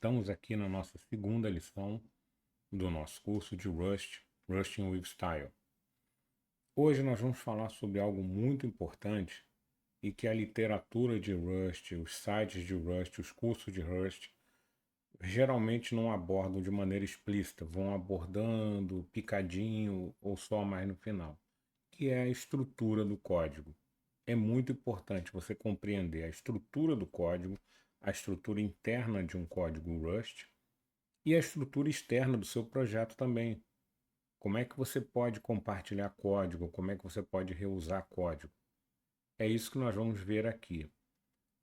Estamos aqui na nossa segunda lição do nosso curso de Rust, Rusting with Style. Hoje nós vamos falar sobre algo muito importante e que a literatura de Rust, os sites de Rust, os cursos de Rust, geralmente não abordam de maneira explícita, vão abordando picadinho ou só mais no final, que é a estrutura do código. É muito importante você compreender a estrutura do código, a estrutura interna de um código Rust e a estrutura externa do seu projeto também. Como é que você pode compartilhar código, como é que você pode reusar código. É isso que nós vamos ver aqui.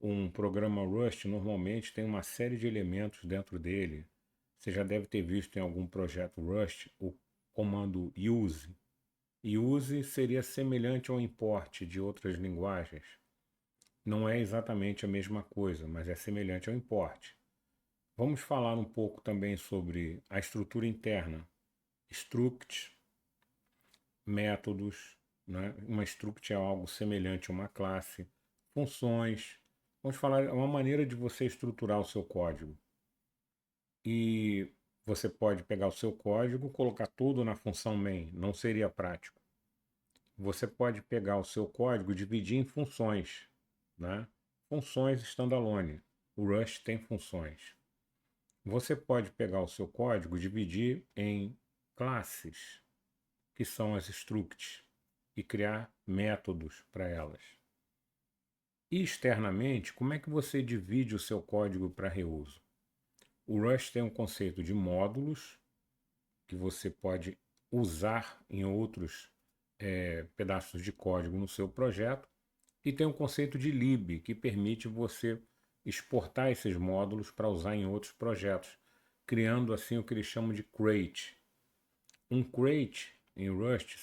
Um programa Rust normalmente tem uma série de elementos dentro dele. Você já deve ter visto em algum projeto Rust o comando use. Use seria semelhante ao import de outras linguagens. Não é exatamente a mesma coisa, mas é semelhante ao import. Vamos falar um pouco também sobre a estrutura interna, struct, métodos, né? Uma struct é algo semelhante a uma classe, funções. Vamos falar uma maneira de você estruturar o seu código. E você pode pegar o seu código, colocar tudo na função main, não seria prático. Você pode pegar o seu código e dividir em funções, né? Funções standalone. O Rust tem funções. Você pode pegar o seu código e dividir em classes, que são as structs, e criar métodos para elas. E externamente, como é que você divide o seu código para reuso? O Rust tem um conceito de módulos, que você pode usar em outros pedaços de código no seu projeto, e tem um conceito de lib, que permite você exportar esses módulos para usar em outros projetos, criando assim o que eles chamam de crate. Um crate em Rust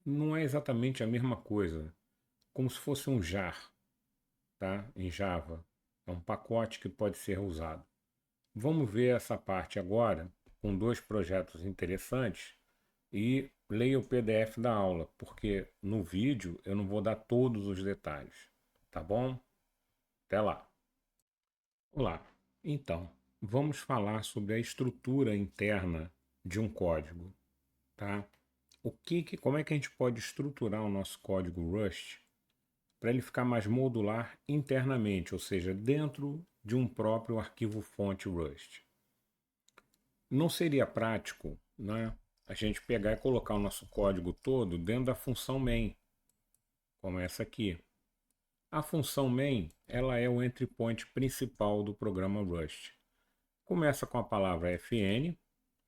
não é exatamente a mesma coisa, como se fosse um jar, tá? Em Java. É um pacote que pode ser usado. Vamos ver essa parte agora com dois projetos interessantes e leia o PDF da aula, porque no vídeo eu não vou dar todos os detalhes, tá bom? Até lá. Olá. Então, vamos falar sobre a estrutura interna de um código, tá? Como é que a gente pode estruturar o nosso código Rust para ele ficar mais modular internamente, ou seja, dentro de um próprio arquivo fonte Rust? Não seria prático, né, a gente pegar e colocar o nosso código todo dentro da função main, como essa aqui. A função main, ela é o entry point principal do programa Rust. Começa com a palavra fn,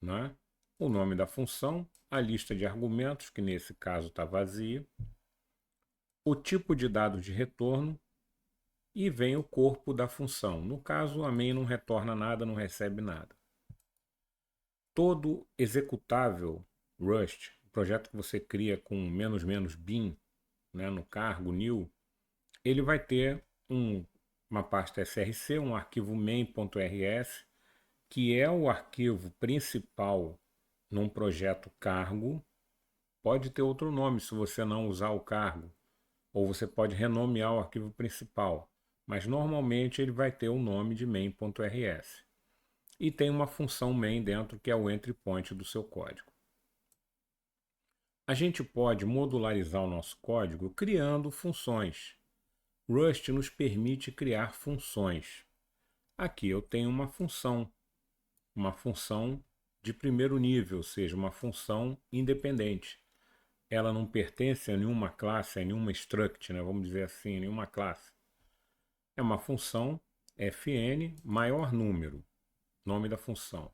né, o nome da função, a lista de argumentos, que nesse caso está vazia, o tipo de dado de retorno e vem o corpo da função. No caso, a main não retorna nada, não recebe nada. Todo executável Rust, projeto que você cria com --bin, né, no cargo new, ele vai ter uma pasta src, um arquivo main.rs, que é o arquivo principal num projeto cargo. Pode ter outro nome se você não usar o cargo, ou você pode renomear o arquivo principal, mas normalmente ele vai ter o nome de main.rs. E tem uma função main dentro que é o entry point do seu código. A gente pode modularizar o nosso código criando funções. Rust nos permite criar funções. Aqui eu tenho uma função de primeiro nível, ou seja, uma função independente. Ela não pertence a nenhuma classe, a nenhuma struct, né? Vamos dizer assim, a nenhuma classe. É uma função fn maior número, nome da função.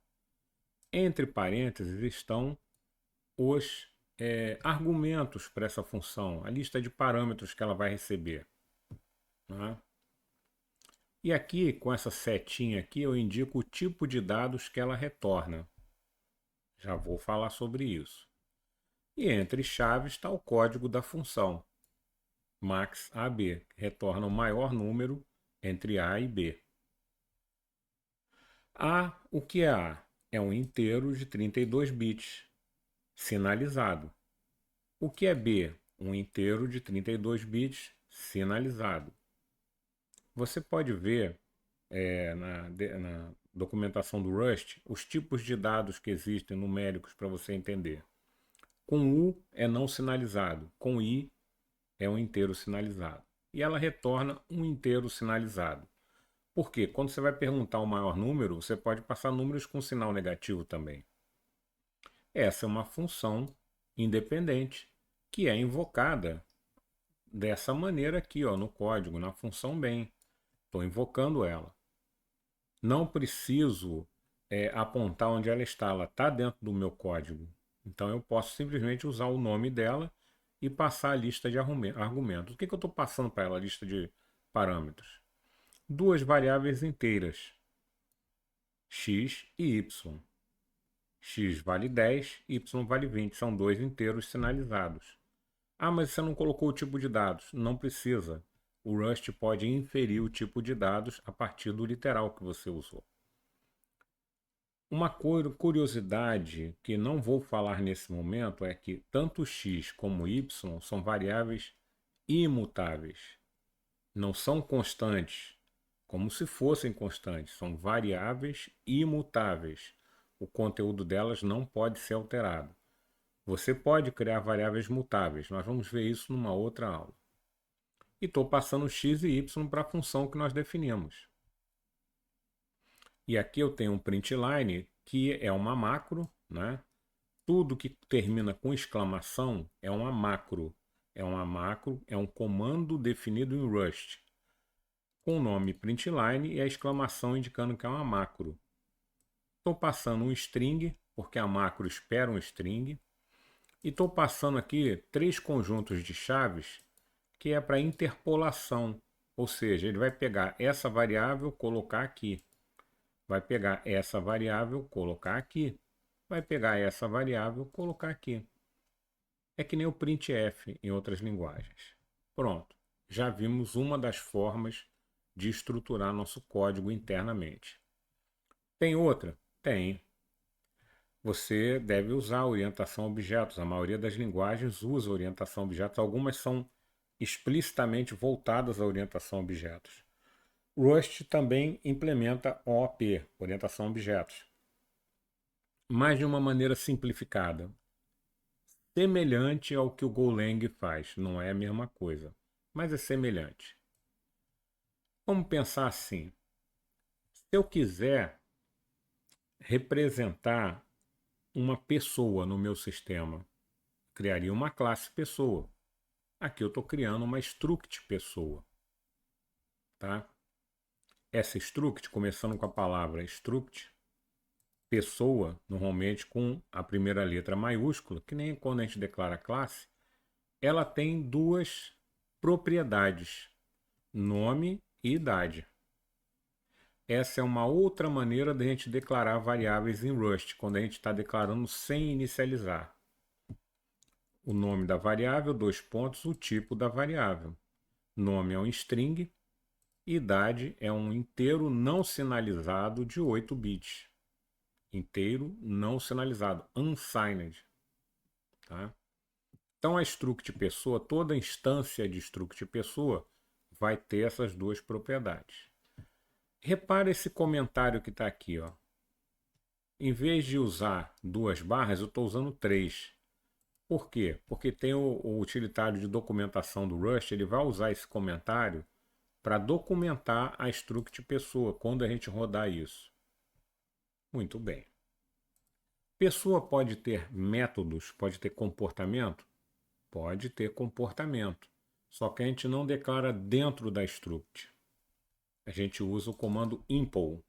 Entre parênteses estão os argumentos para essa função, a lista de parâmetros que ela vai receber, né? E aqui, com essa setinha aqui, eu indico o tipo de dados que ela retorna. Já vou falar sobre isso. E entre chaves está o código da função, maxAB, que retorna o maior número entre A e B. O que é A? É um inteiro de 32 bits, sinalizado. O que é B? Um inteiro de 32 bits, sinalizado. Você pode ver na documentação do Rust, os tipos de dados que existem numéricos para você entender. Com U é não sinalizado, com I é um inteiro sinalizado. E ela retorna um inteiro sinalizado. Por quê? Quando você vai perguntar o maior número, você pode passar números com sinal negativo também. Essa é uma função independente que é invocada dessa maneira aqui, ó, no código, na função main. Estou invocando ela. Não preciso apontar onde ela está dentro do meu código. Então eu posso simplesmente usar o nome dela e passar a lista de argumentos. O que eu estou passando para ela? A lista de parâmetros. Duas variáveis inteiras, x e y. X vale 10, y vale 20. São dois inteiros sinalizados. Ah, mas você não colocou o tipo de dados. Não precisa. O Rust pode inferir o tipo de dados a partir do literal que você usou. Uma curiosidade que não vou falar nesse momento é que tanto x como y são variáveis imutáveis. Não são constantes, como se fossem constantes. São variáveis imutáveis. O conteúdo delas não pode ser alterado. Você pode criar variáveis mutáveis. Nós vamos ver isso numa outra aula. E estou passando x e y para a função que nós definimos. E aqui eu tenho um println, que é uma macro, né? Tudo que termina com exclamação é uma macro. É uma macro, é um comando definido em Rust, com o nome println e a exclamação indicando que é uma macro. Estou passando um string, porque a macro espera um string. E estou passando aqui 3 conjuntos de chaves, que é para interpolação. Ou seja, ele vai pegar essa variável, colocar aqui. Vai pegar essa variável, colocar aqui. Vai pegar essa variável, colocar aqui. É que nem o printf em outras linguagens. Pronto, já vimos uma das formas de estruturar nosso código internamente. Tem outra? Tem. Você deve usar orientação a objetos. A maioria das linguagens usa orientação a objetos. Algumas são explicitamente voltadas à orientação a objetos. Rust também implementa OOP, orientação a objetos, mas de uma maneira simplificada, semelhante ao que o Golang faz. Não é a mesma coisa, mas é semelhante. Vamos pensar assim: se eu quiser representar uma pessoa no meu sistema, criaria uma classe pessoa. Aqui eu estou criando uma struct pessoa. Tá? Essa struct, começando com a palavra struct, pessoa, normalmente com a primeira letra maiúscula, que nem quando a gente declara classe, ela tem duas propriedades, nome e idade. Essa é uma outra maneira de a gente declarar variáveis em Rust, quando a gente está declarando sem inicializar. O nome da variável, 2 pontos, o tipo da variável. Nome é um string, idade é um inteiro não sinalizado de 8 bits. Inteiro não sinalizado, unsigned. Tá? Então a struct pessoa, toda instância de struct pessoa vai ter essas duas propriedades. Repare esse comentário que está aqui. Ó. Em vez de usar 2 barras, eu estou usando 3. Por quê? Porque tem o utilitário de documentação do Rust, ele vai usar esse comentário para documentar a struct pessoa quando a gente rodar isso. Muito bem. Pessoa pode ter métodos, pode ter comportamento? Pode ter comportamento. Só que a gente não declara dentro da struct. A gente usa o comando impl,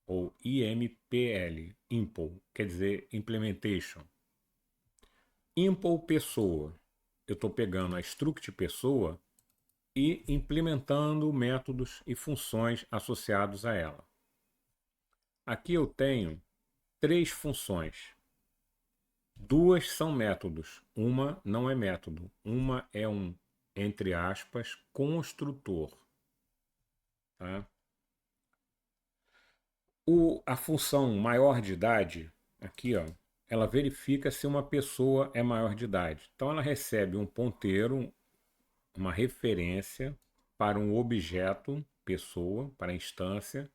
ou impl, impl, quer dizer implementation. Impl pessoa. Eu estou pegando a struct pessoa e implementando métodos e funções associados a ela. Aqui eu tenho 3 funções. 2 são métodos, uma não é método. Uma é um, entre aspas, construtor. Tá? A função maior de idade, aqui, ó, ela verifica se uma pessoa é maior de idade. Então ela recebe um ponteiro, uma referência para um objeto, pessoa, para a instância,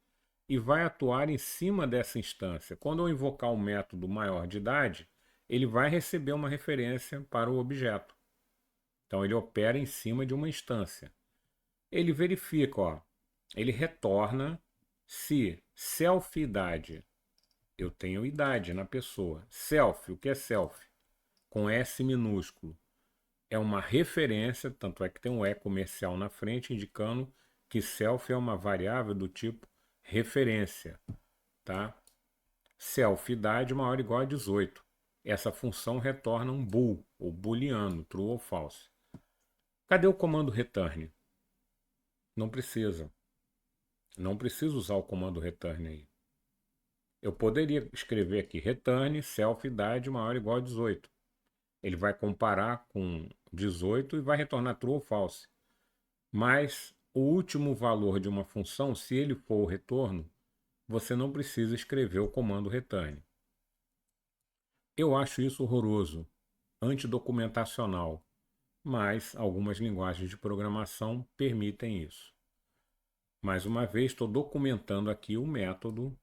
e vai atuar em cima dessa instância. Quando eu invocar o método maior de idade, ele vai receber uma referência para o objeto. Então ele opera em cima de uma instância. Ele verifica, ó, ele retorna se self-idade, eu tenho idade na pessoa. Self, o que é self? Com S minúsculo. É uma referência, tanto é que tem um E comercial na frente, indicando que self é uma variável do tipo referência, tá? Self, idade maior ou igual a 18. Essa função retorna um bool, ou booleano, true ou false. Cadê o comando return? Não precisa. Não preciso usar o comando return aí. Eu poderia escrever aqui return self idade maior ou igual a 18. Ele vai comparar com 18 e vai retornar true ou false. Mas o último valor de uma função, se ele for o retorno, você não precisa escrever o comando return. Eu acho isso horroroso, antidocumentacional, mas algumas linguagens de programação permitem isso. Mais uma vez, estou documentando aqui o método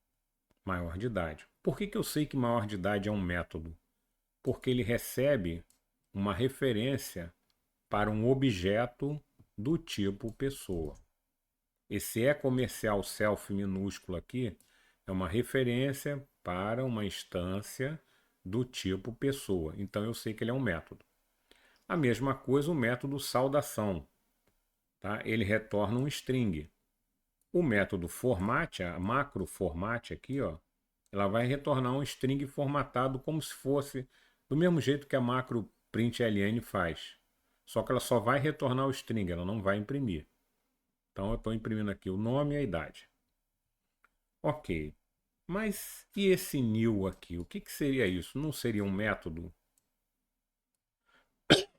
maior de idade. Por que eu sei que maior de idade é um método? Porque ele recebe uma referência para um objeto do tipo pessoa. Esse E comercial self minúsculo aqui é uma referência para uma instância do tipo pessoa. Então eu sei que ele é um método. A mesma coisa o método saudação. Tá? Ele retorna um string. O método format, a macro format aqui, ó, ela vai retornar um string formatado como se fosse do mesmo jeito que a macro println faz. Só que ela só vai retornar o string, ela não vai imprimir. Então eu estou imprimindo aqui o nome e a idade. Ok. Mas e esse new aqui? O que seria isso? Não seria um método?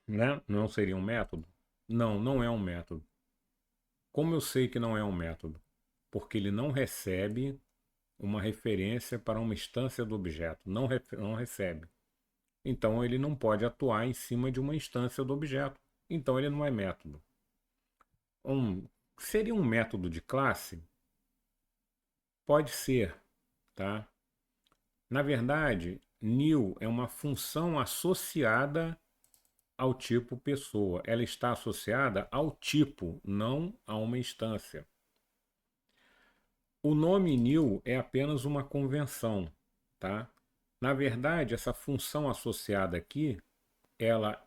Né? Não seria um método? Não, não é um método. Como eu sei que não é um método? Porque ele não recebe uma referência para uma instância do objeto. Não recebe. Então ele não pode atuar em cima de uma instância do objeto. Então ele não é método. Seria um método de classe? Pode ser, tá? Na verdade, new é uma função associada ao tipo pessoa. Ela está associada ao tipo, não a uma instância. O nome new é apenas uma convenção, tá? Na verdade, essa função associada aqui, ela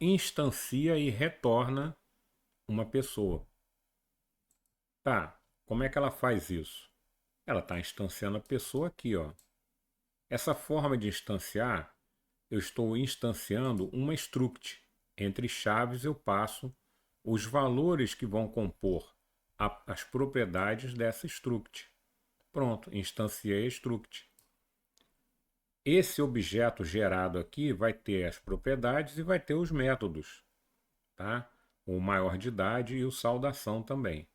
instancia e retorna uma pessoa. Tá, como é que ela faz isso? Ela está instanciando a pessoa aqui, ó. Essa forma de instanciar, eu estou instanciando uma struct. Entre chaves eu passo os valores que vão compor as propriedades dessa struct. Pronto, instanciei a struct. Esse objeto gerado aqui vai ter as propriedades e vai ter os métodos, tá? O maior de idade e o saudação também.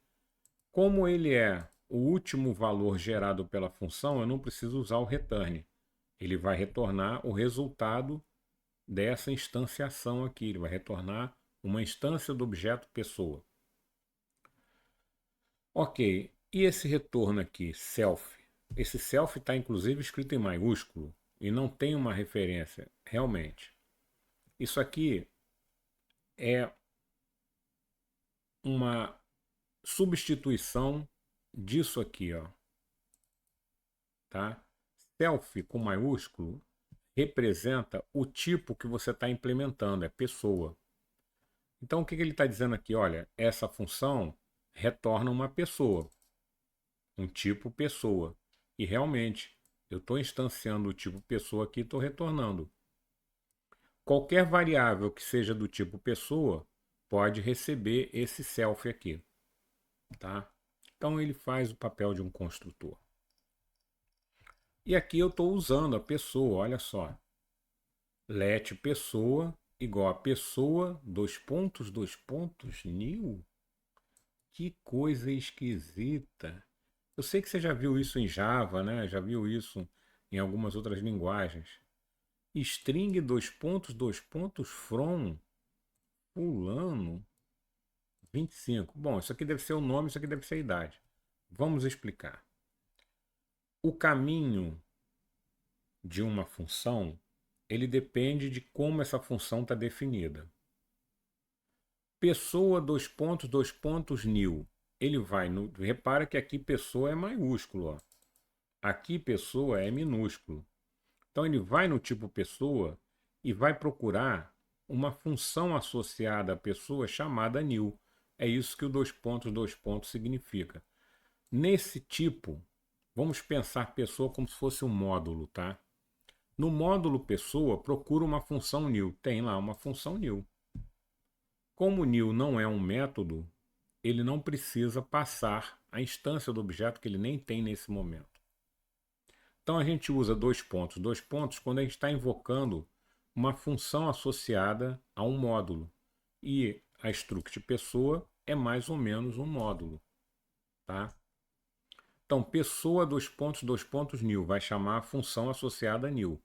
Como ele é o último valor gerado pela função, eu não preciso usar o return. Ele vai retornar o resultado dessa instanciação aqui. Ele vai retornar uma instância do objeto pessoa. Ok, e esse retorno aqui, self? Esse self está inclusive escrito em maiúsculo e não tem uma referência, realmente. Isso aqui é uma substituição disso aqui, ó, tá? Self com maiúsculo representa o tipo que você está implementando, é pessoa. Então o que ele está dizendo aqui? Olha, essa função retorna uma pessoa, um tipo pessoa. E realmente, eu estou instanciando o tipo pessoa aqui e estou retornando. Qualquer variável que seja do tipo pessoa pode receber esse self aqui, tá? Então ele faz o papel de um construtor. E aqui eu estou usando a pessoa, olha só. Let pessoa igual a pessoa, dois pontos, new. Que coisa esquisita. Eu sei que você já viu isso em Java, né? Já viu isso em algumas outras linguagens. String dois pontos from fulano 25. Bom, isso aqui deve ser o nome, isso aqui deve ser a idade. Vamos explicar. O caminho de uma função, ele depende de como essa função está definida. Pessoa, dois pontos, new. Ele vai no... Repara que aqui pessoa é maiúsculo, ó. Aqui pessoa é minúsculo. Então ele vai no tipo pessoa e vai procurar uma função associada à pessoa chamada new. É isso que o dois pontos significa. Nesse tipo, vamos pensar pessoa como se fosse um módulo, tá? No módulo pessoa, procura uma função new. Tem lá uma função new. Como new não é um método, ele não precisa passar a instância do objeto que ele nem tem nesse momento. Então a gente usa dois pontos quando a gente está invocando uma função associada a um módulo. E a struct pessoa é mais ou menos um módulo, tá? Então pessoa dois pontos new vai chamar a função associada a new.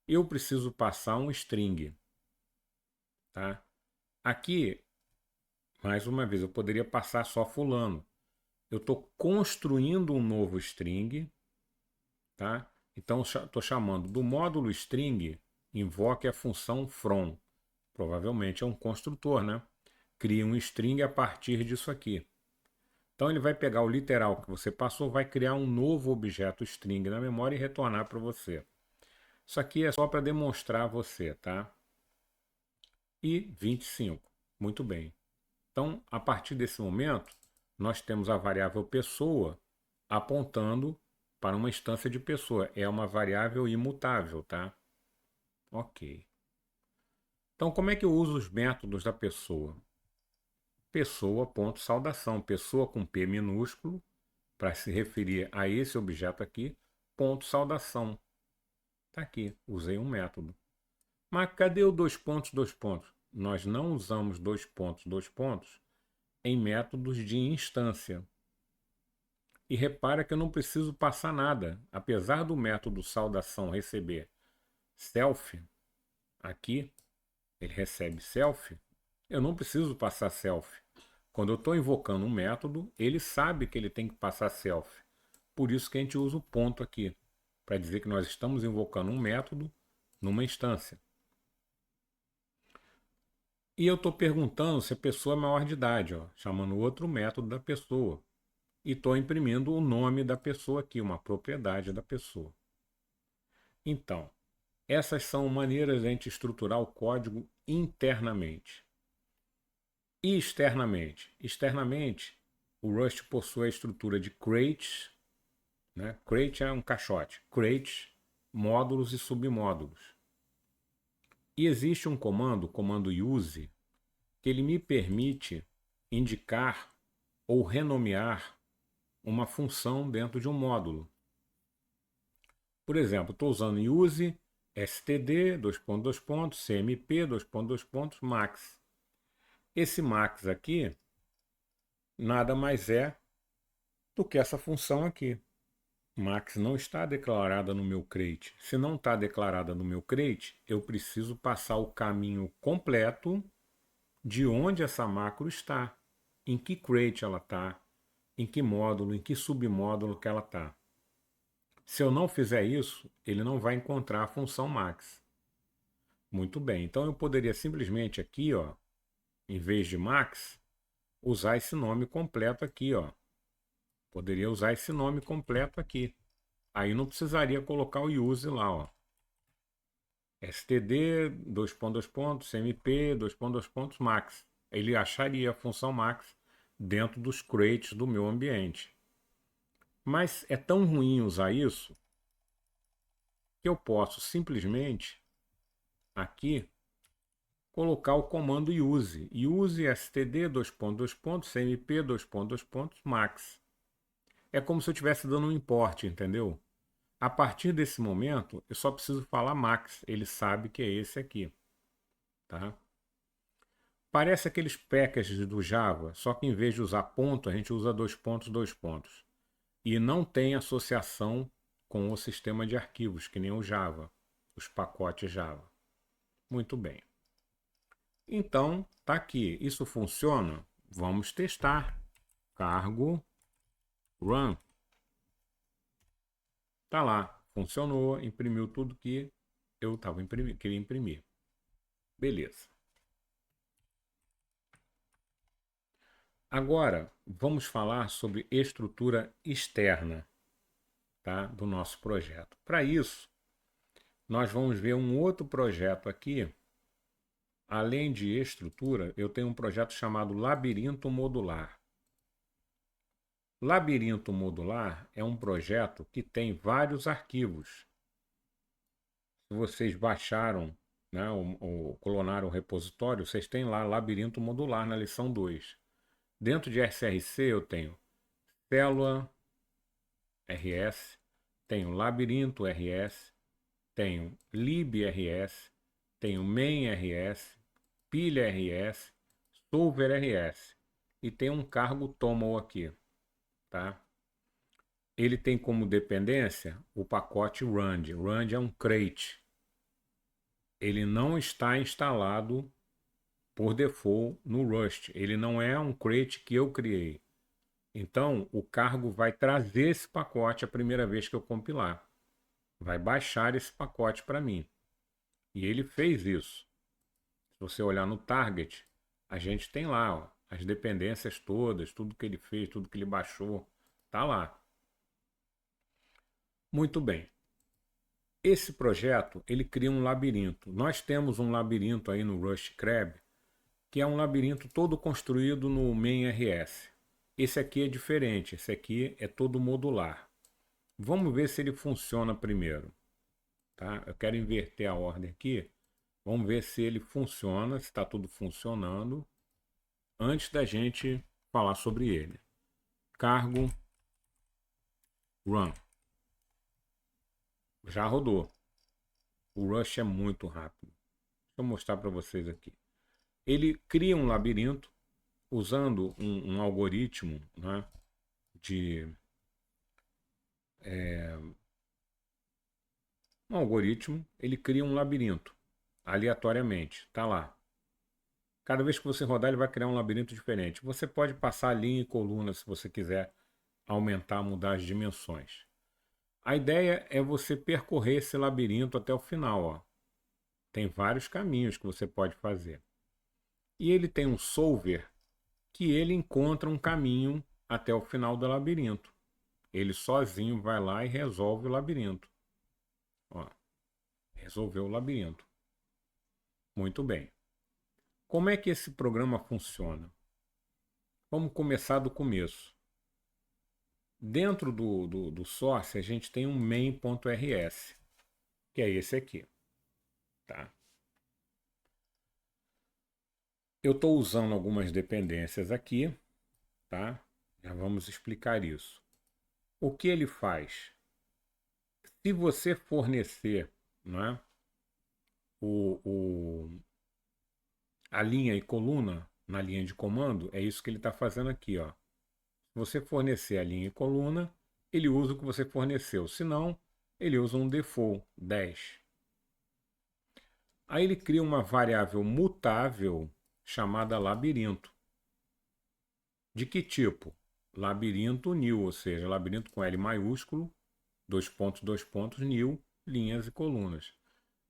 Eu preciso passar um string, tá? Aqui, mais uma vez, eu poderia passar só fulano. Eu estou construindo um novo string, tá? Então estou chamando do módulo string, invoque a função from. Provavelmente é um construtor, né? Cria um string a partir disso aqui. Então ele vai pegar o literal que você passou, vai criar um novo objeto string na memória e retornar para você. Isso aqui é só para demonstrar a você, tá? E 25. Muito bem. Então, a partir desse momento, nós temos a variável pessoa apontando para uma instância de pessoa. É uma variável imutável, tá? Ok. Então, como é que eu uso os métodos da pessoa? Pessoa.saudação. Pessoa com P minúsculo, para se referir a esse objeto aqui, ponto saudação. Está aqui, usei um método. Mas cadê o dois pontos? Nós não usamos dois pontos em métodos de instância. E repara que eu não preciso passar nada. Apesar do método saudação receber self, aqui ele recebe self, eu não preciso passar self. Quando eu estou invocando um método, ele sabe que ele tem que passar self. Por isso que a gente usa o ponto aqui, para dizer que nós estamos invocando um método numa instância. E eu estou perguntando se a pessoa é maior de idade, ó, chamando outro método da pessoa. E estou imprimindo o nome da pessoa aqui, uma propriedade da pessoa. Então, essas são maneiras de a gente estruturar o código internamente. E externamente? Externamente, o Rust possui a estrutura de crates, né? Crate é um caixote. Crates, módulos e submódulos. E existe um comando, o comando use, que ele me permite indicar ou renomear uma função dentro de um módulo. Por exemplo, estou usando use std, cmp, max. Esse max aqui nada mais é do que essa função aqui. Max não está declarada no meu crate. Se não está declarada no meu crate, eu preciso passar o caminho completo de onde essa macro está, em que crate ela está, em que módulo, em que submódulo que ela está. Se eu não fizer isso, ele não vai encontrar a função max. Muito bem, então eu poderia simplesmente aqui, ó, em vez de max, usar esse nome completo aqui, ó. Poderia usar esse nome completo aqui. Aí não precisaria colocar o use lá, ó. std, cmp, max. Ele acharia a função max dentro dos crates do meu ambiente. Mas é tão ruim usar isso que eu posso simplesmente aqui colocar o comando use. Use std, cmp, max. É como se eu estivesse dando um import, entendeu? A partir desse momento, eu só preciso falar max. Ele sabe que é esse aqui. Tá? Parece aqueles packages do Java, só que em vez de usar ponto, a gente usa dois pontos. E não tem associação com o sistema de arquivos, que nem o Java, os pacotes Java. Muito bem. Então, tá aqui. Isso funciona? Vamos testar. Cargo run. Tá lá, funcionou, imprimiu tudo que eu queria imprimir. Beleza. Agora, vamos falar sobre estrutura externa, tá, do nosso projeto. Para isso, nós vamos ver um outro projeto aqui. Além de estrutura, eu tenho um projeto chamado Labirinto Modular. Labirinto Modular é um projeto que tem vários arquivos. Se vocês baixaram, né, ou clonaram o repositório, vocês têm lá Labirinto Modular na lição 2. Dentro de SRC eu tenho célula RS, tenho labirinto RS, tenho libRS, tenho main.rs, pilha.rs, solver.rs e tem um cargo toml aqui, tá? Ele tem como dependência o pacote rand. Rand é um crate. Ele não está instalado por default no Rust. Ele não é um crate que eu criei. Então, o cargo vai trazer esse pacote a primeira vez que eu compilar. Vai baixar esse pacote para mim. E ele fez isso. Se você olhar no target, a gente tem lá, ó, as dependências todas, tudo que ele fez, tudo que ele baixou, tá lá. Muito bem. Esse projeto, ele cria um labirinto. Nós temos um labirinto aí no Rust Crab, que é um labirinto todo construído no main.rs. Esse aqui é diferente, esse aqui é todo modular. Vamos ver se ele funciona primeiro, tá? Eu quero inverter a ordem aqui. Vamos ver se ele funciona, se está tudo funcionando, antes da gente falar sobre ele. Cargo run. Já rodou. O Rust é muito rápido. Deixa eu mostrar para vocês aqui. Ele cria um labirinto usando um algoritmo, né, de um algoritmo. Ele cria um labirinto aleatoriamente. Tá lá. Cada vez que você rodar, ele vai criar um labirinto diferente. Você pode passar linha e coluna se você quiser aumentar, mudar as dimensões. A ideia é você percorrer esse labirinto até o final, ó. Tem vários caminhos que você pode fazer. E ele tem um solver que ele encontra um caminho até o final do labirinto. Ele sozinho vai lá e resolve o labirinto. Ó, resolveu o labirinto. Muito bem. Como é que esse programa funciona? Vamos começar do começo. Dentro do source, a gente tem um main.rs, que é esse aqui. Tá? Eu estou usando algumas dependências aqui, tá? Já vamos explicar isso. O que ele faz? Se você fornecer, né, a linha e coluna na linha de comando, é isso que ele está fazendo aqui, ó. Se você fornecer a linha e coluna, ele usa o que você forneceu. Se não, ele usa um default 10. Aí ele cria uma variável mutável chamada labirinto. De que tipo? Labirinto new, ou seja, labirinto com L maiúsculo, dois pontos, new, linhas e colunas.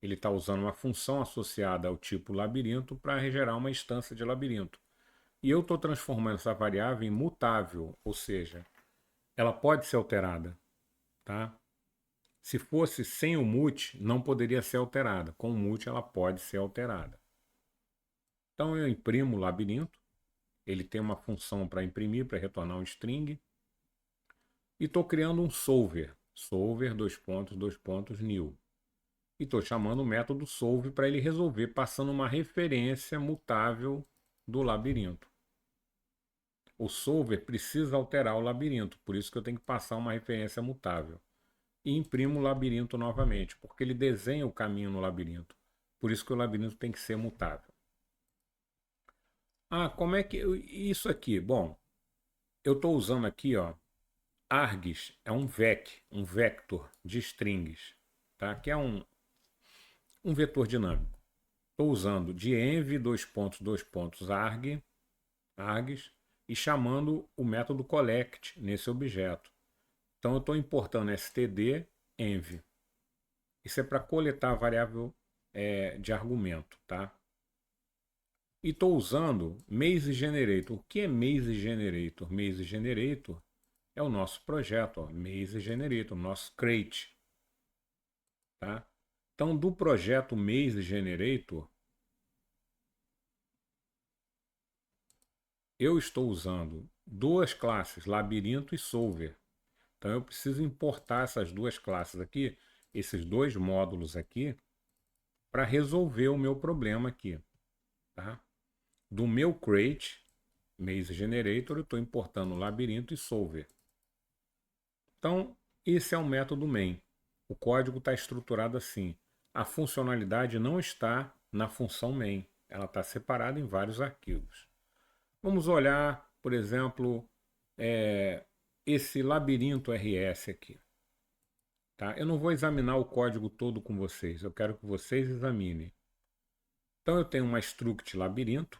Ele está usando uma função associada ao tipo labirinto para gerar uma instância de labirinto. E eu estou transformando essa variável em mutável, ou seja, ela pode ser alterada. Tá? Se fosse sem o mut, não poderia ser alterada. Com o mut, ela pode ser alterada. Então eu imprimo o labirinto. Ele tem uma função para imprimir, para retornar um string. E estou criando um solver. Solver, dois pontos, new. E estou chamando o método solve para ele resolver, passando uma referência mutável do labirinto. O solver precisa alterar o labirinto, por isso que eu tenho que passar uma referência mutável. E imprimo o labirinto novamente, porque ele desenha o caminho no labirinto. Por isso que o labirinto tem que ser mutável. Ah, como é que... Isso aqui, bom, eu estou usando aqui, ó, args é um vector de strings, tá? Que é um vetor dinâmico. Estou usando de env args, e chamando o método collect nesse objeto. Então eu estou importando std env. Isso é para coletar a variável de argumento, tá? E estou usando Maze Generator. O que é Maze Generator? Maze Generator é o nosso projeto, ó, Maze Generator, nosso crate, tá? Então, do projeto Maze Generator, eu estou usando duas classes, Labirinto e Solver. Então, eu preciso importar essas duas classes aqui, esses dois módulos aqui, para resolver o meu problema aqui, tá? Do meu crate, Maze Generator, eu estou importando Labirinto e Solver. Então, esse é o método main. O código está estruturado assim. A funcionalidade não está na função main. Ela está separada em vários arquivos. Vamos olhar, por exemplo, esse labirinto RS aqui. Tá? Eu não vou examinar o código todo com vocês. Eu quero que vocês examinem. Então, eu tenho uma struct labirinto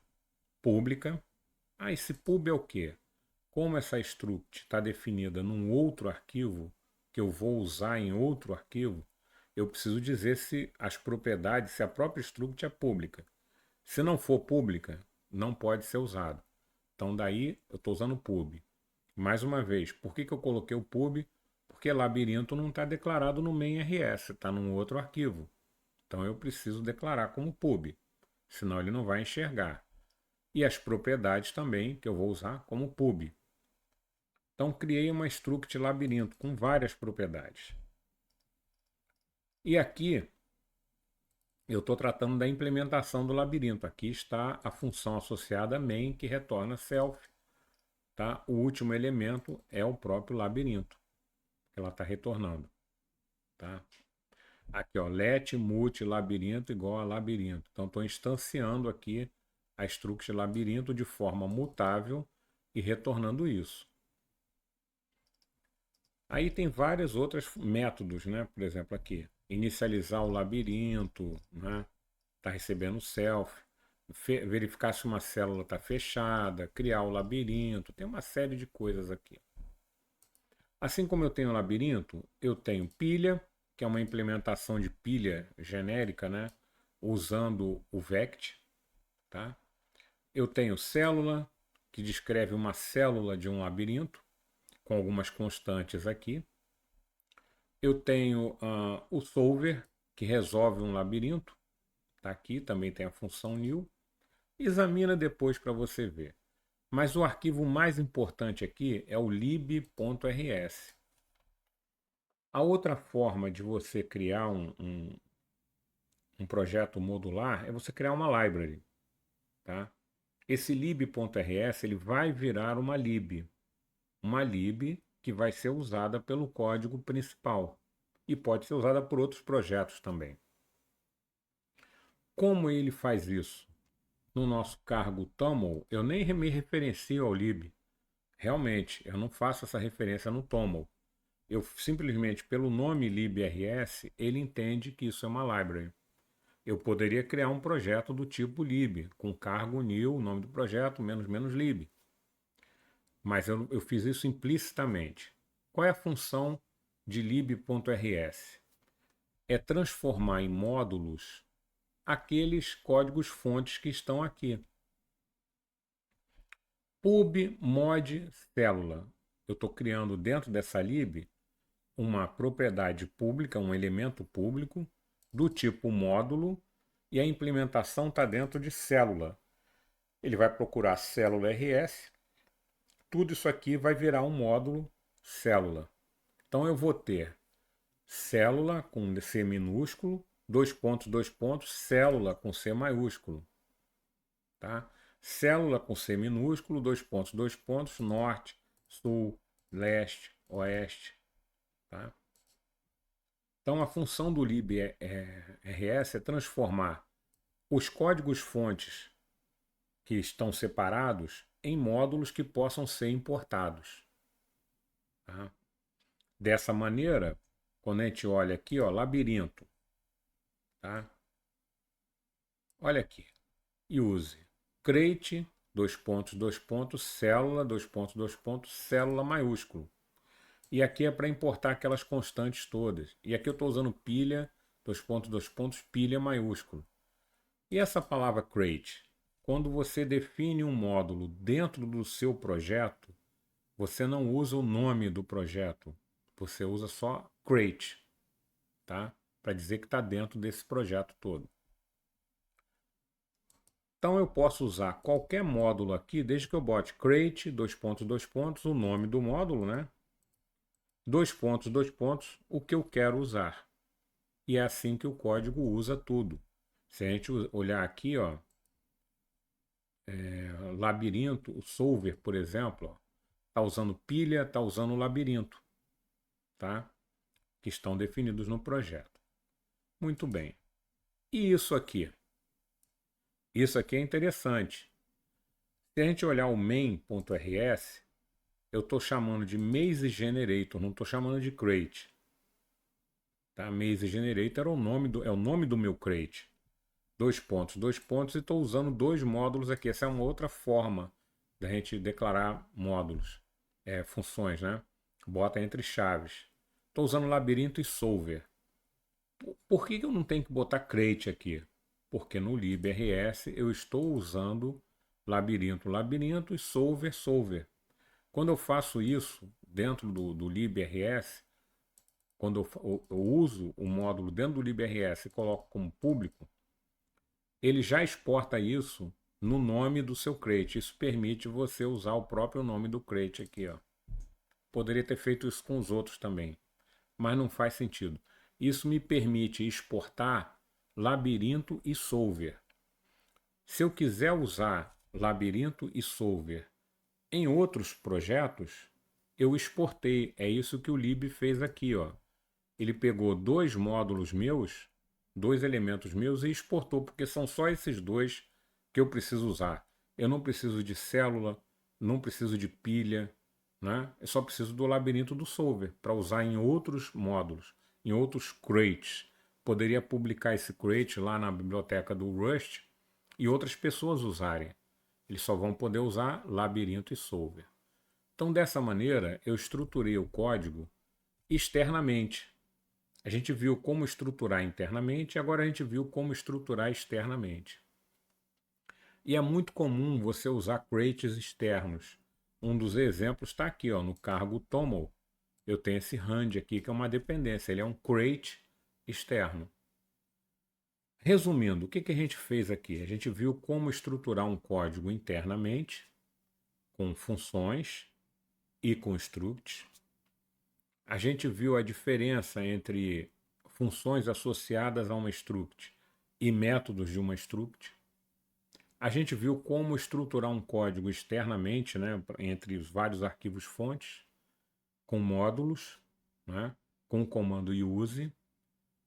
pública. Esse pub é o quê? Como essa struct está definida num outro arquivo, que eu vou usar em outro arquivo, eu preciso dizer se as propriedades, se a própria struct é pública. Se não for pública, não pode ser usado. Então daí eu estou usando pub. Mais uma vez, por que eu coloquei o pub? Porque labirinto não está declarado no main rs, está num outro arquivo. Então eu preciso declarar como pub, senão ele não vai enxergar. E as propriedades também, que eu vou usar como pub. Então criei uma struct labirinto com várias propriedades. E aqui eu estou tratando da implementação do labirinto. Aqui está a função associada main que retorna self. Tá? O último elemento é o próprio labirinto que ela está retornando. Tá? Aqui, ó, let multi labirinto igual a labirinto. Então estou instanciando aqui a struct labirinto de forma mutável e retornando isso. Aí tem vários outros métodos, né? Por exemplo, aqui, inicializar o labirinto, né? Está recebendo self, verificar se uma célula está fechada, criar o labirinto, tem uma série de coisas aqui. Assim como eu tenho o labirinto, eu tenho pilha, que é uma implementação de pilha genérica, né? Usando o vect, tá? Eu tenho célula, que descreve uma célula de um labirinto, com algumas constantes aqui. Eu tenho o solver, que resolve um labirinto. Tá aqui, também tem a função new. Examina depois para você ver. Mas o arquivo mais importante aqui é o lib.rs. A outra forma de você criar um projeto modular é você criar uma library. Tá? Esse lib.rs ele vai virar uma lib. Uma lib que vai ser usada pelo código principal. E pode ser usada por outros projetos também. Como ele faz isso? No nosso cargo Toml, eu nem me referencio ao lib. Realmente, eu não faço essa referência no Toml. Eu simplesmente, pelo nome librs, ele entende que isso é uma library. Eu poderia criar um projeto do tipo lib, com cargo new, o nome do projeto, menos lib. Mas eu fiz isso implicitamente. Qual é a função de lib.rs? É transformar em módulos aqueles códigos fontes que estão aqui. Pub mod célula. Eu estou criando dentro dessa lib uma propriedade pública, um elemento público, do tipo módulo, e a implementação está dentro de célula. Ele vai procurar célula RS, tudo isso aqui vai virar um módulo célula. Então eu vou ter célula com C minúsculo, dois pontos, célula com C maiúsculo. Tá? Célula com C minúsculo, dois pontos, norte, sul, leste, oeste. Tá? Então a função do librs é transformar os códigos fontes que estão separados em módulos que possam ser importados. Tá? Dessa maneira, quando a gente olha aqui, ó, labirinto, tá? Olha aqui, use crate, célula, célula maiúsculo. E aqui é para importar aquelas constantes todas. E aqui eu estou usando pilha, dois pontos, pilha maiúsculo. E essa palavra crate? Quando você define um módulo dentro do seu projeto, você não usa o nome do projeto. Você usa só crate, tá? Para dizer que está dentro desse projeto todo. Então eu posso usar qualquer módulo aqui, desde que eu bote crate, dois pontos, o nome do módulo, né? Dois pontos, o que eu quero usar. E é assim que o código usa tudo. Se a gente olhar aqui, ó, labirinto, o solver, por exemplo, está usando pilha, está usando labirinto, tá? Que estão definidos no projeto. Muito bem. E isso aqui? Isso aqui é interessante. Se a gente olhar o main.rs, eu estou chamando de Maze Generator, não estou chamando de crate. Tá? Maze Generator é o nome do meu crate. Dois pontos, e estou usando dois módulos aqui. Essa é uma outra forma da gente declarar módulos, funções, né? Bota entre chaves. Estou usando labirinto e solver. Por que eu não tenho que botar crate aqui? Porque no librs eu estou usando labirinto, labirinto e solver, solver. Quando eu faço isso dentro do librs, quando eu uso o módulo dentro do librs e coloco como público, ele já exporta isso no nome do seu crate. Isso permite você usar o próprio nome do crate aqui, ó. Poderia ter feito isso com os outros também, mas não faz sentido. Isso me permite exportar labirinto e solver. Se eu quiser usar labirinto e solver em outros projetos, eu exportei. É isso que o lib fez aqui, ó. Ele pegou dois módulos meus, dois elementos meus e exportou, porque são só esses dois que eu preciso usar. Eu não preciso de célula, não preciso de pilha, né? Eu só preciso do labirinto do solver para usar em outros módulos, em outros crates. Poderia publicar esse crate lá na biblioteca do Rust e outras pessoas usarem. Eles só vão poder usar labirinto e solver. Então, dessa maneira, eu estruturei o código externamente. A gente viu como estruturar internamente, agora a gente viu como estruturar externamente. E é muito comum você usar crates externos. Um dos exemplos está aqui, ó, no cargo Toml. Eu tenho esse hand aqui, que é uma dependência. Ele é um crate externo. Resumindo, o que a gente fez aqui? A gente viu como estruturar um código internamente, com funções e com structs. A gente viu a diferença entre funções associadas a uma struct e métodos de uma struct. A gente viu como estruturar um código externamente, né, entre os vários arquivos fontes, com módulos, né, com o comando use,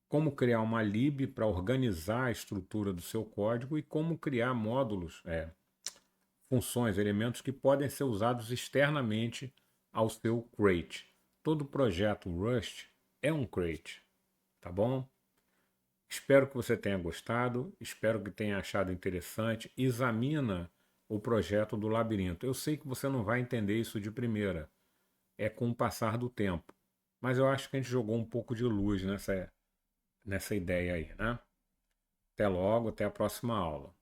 como criar uma lib para organizar a estrutura do seu código e como criar módulos, funções, elementos que podem ser usados externamente ao seu crate. Todo projeto Rust é um crate, tá bom? Espero que você tenha gostado, espero que tenha achado interessante. Examina o projeto do labirinto. Eu sei que você não vai entender isso de primeira, é com o passar do tempo. Mas eu acho que a gente jogou um pouco de luz nessa ideia aí, né? Até logo, até a próxima aula.